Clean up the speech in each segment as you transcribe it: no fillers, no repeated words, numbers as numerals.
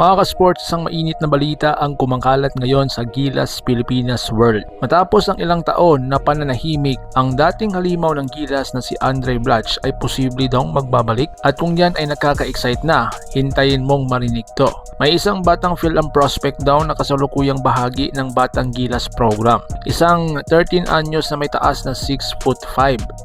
Mga ka-sports, isang mainit na balita ang kumangkalat ngayon sa Gilas Pilipinas World. Matapos ang ilang taon na pananahimik, ang dating halimaw ng Gilas na si Andre Blatch ay posible daw magbabalik, at kung yan ay nakaka-excite na, hintayin mong marinig to. May isang batang Phil-Am prospect daw na kasalukuyang bahagi ng Batang Gilas program. Isang 13 anyos na may taas na 6'5",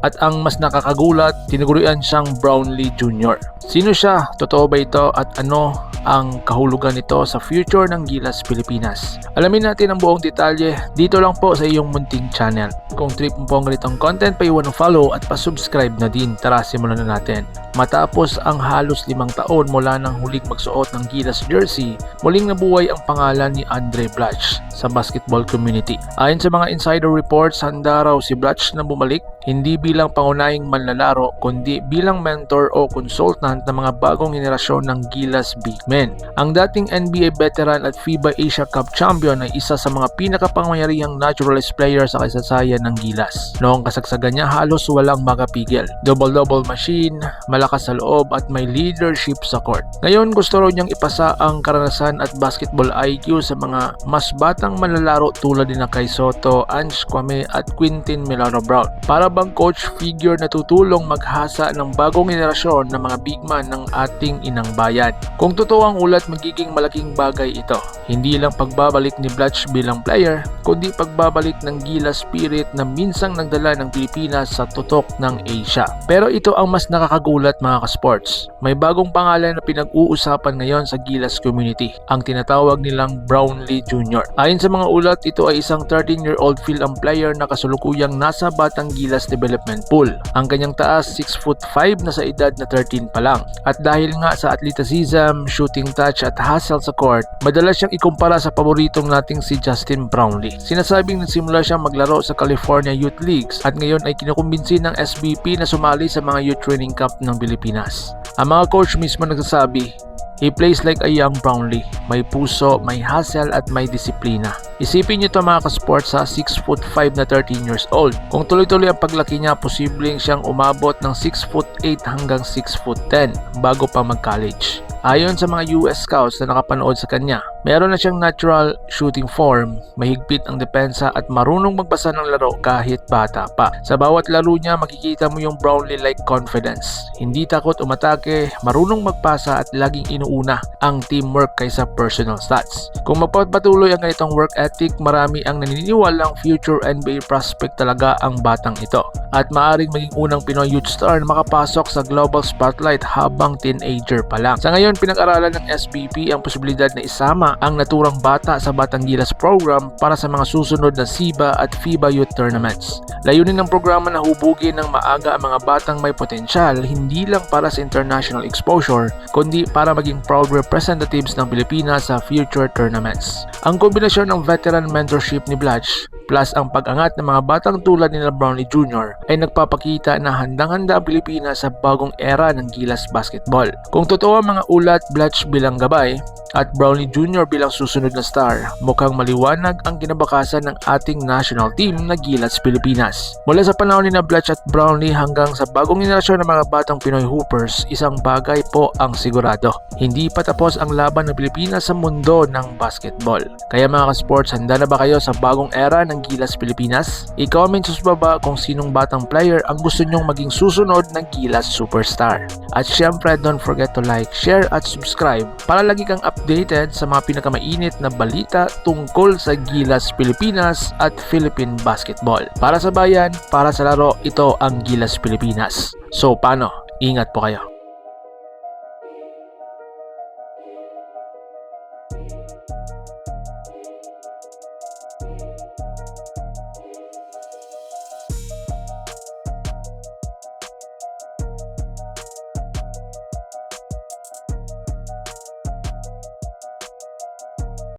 at ang mas nakakagulat, tinuguruan siyang Brownlee Jr. Sino siya? Totoo ba ito? At ano ang kahulugan nito sa future ng Gilas Pilipinas? Alamin natin ang buong detalye dito lang po sa iyong munting channel. Kung trip mo po ang ganitong content, pa-iwan ng follow at pa-subscribe na din. Tara, simulan na natin. Matapos ang halos 5 taon mula nang huling magsuot ng Gilas jersey, muling nabuhay ang pangalan ni Andre Blatch sa basketball community. Ayon sa mga insider reports, handa raw si Blatch na bumalik, hindi bilang pangunahing manlalaro kundi bilang mentor o consultant ng mga bagong henerasyon ng Gilas Big Men. Ang dating NBA veteran at FIBA Asia Cup champion ay isa sa mga pinakapangyarihang naturalized player sa kasaysayan ng Gilas. Noong kasagsagan niya, halos walang makapigil. Double-double machine, malakas sa loob at may leadership sa court. Ngayon, gusto raw niyang ipasa ang karanasan at basketball IQ sa mga mas batang manlalaro tulad ni Kai Sotto, Ange Kwame at Quintin Milano Brown. Para bang coach figure na tutulong maghasa ng bagong henerasyon ng mga big man ng ating inang bayan. Kung totoo ang ulat, magiging malaking bagay ito. Hindi lang pagbabalik ni Blatch bilang player, kundi pagbabalik ng Gilas spirit na minsang nagdala ng Pilipinas sa tutok ng Asia. Pero ito ang mas nakakagulat, mga ka-sports. May bagong pangalan na pinag-uusapan ngayon sa Gilas community, ang tinatawag nilang Brownlee Jr. Ayon sa mga ulat, ito ay isang 13-year-old Phil-Am player na kasalukuyang nasa Batang Gilas development pool. Ang kanyang taas 6'5" na sa edad na 13 pa lang. At dahil nga sa athleticism, shooting touch at hustle sa court, madalas siyang ikumpara sa paboritong nating si Justin Brownlee. Sinasabing nagsimula siyang maglaro sa California Youth Leagues at ngayon ay kinukumbinsi ng SBP na sumali sa mga youth training camp ng Pilipinas. Ang mga coach mismo nagsasabi, he plays like a young Brownlee. May puso, may hustle at may disiplina. Isipin niyo ito, mga ka-sports, sa 6'5" na 13 years old. Kung tuloy-tuloy ang paglaki niya, posibleng siyang umabot ng 6'8" hanggang 6'10" bago pa mag-college. Ayon sa mga US scouts na nakapanood sa kanya, meron na siyang natural shooting form, mahigpit ang depensa at marunong magbasa ng laro kahit bata pa. Sa bawat laro niya, makikita mo yung Brownlee-like confidence. Hindi takot umatake, marunong magpasa at laging inuuna ang teamwork kaysa personal stats. Kung magpapatuloy ang ganitong work ethic, marami ang naniniwalang future NBA prospect talaga ang batang ito. At maaring maging unang Pinoy youth star na makapasok sa global spotlight habang teenager pa lang. Sa ngayon, pinag-aralan ng SBP ang posibilidad na isama ang naturang bata sa Batang Gilas program para sa mga susunod na SIBA at FIBA youth tournaments. Layunin ng programa na hubugin ng maaga ang mga batang may potensyal, hindi lang para sa international exposure, kundi para maging proud representatives ng Pilipinas sa future tournaments. Ang kombinasyon ng veteran mentorship ni Blatch plus ang pag-angat ng mga batang tulad ni Brownlee Jr. ay nagpapakita na handang-handa ang Pilipinas sa bagong era ng Gilas basketball. Kung totoo ang mga ulat, Blatch bilang gabay at Brownlee Jr. bilang susunod na star, mukhang maliwanag ang kinabakasan ng ating national team na Gilas Pilipinas. Mula sa panahon ni Blatch at Brownlee hanggang sa bagong henerasyon ng mga batang Pinoy Hoopers, isang bagay po ang sigurado. Hindi pa tapos ang laban ng Pilipinas sa mundo ng basketball. Kaya mga ka-sports, handa na ba kayo sa bagong era ng Gilas Pilipinas? I-comment sa baba kung sinong batang player ang gusto nyong maging susunod na Gilas superstar. At syempre, don't forget to like, share at subscribe para lagi kang updated sa mga pinakamainit na balita tungkol sa Gilas Pilipinas at Philippine basketball. Para sa bayan, para sa laro, ito ang Gilas Pilipinas. So paano? Ingat po kayo.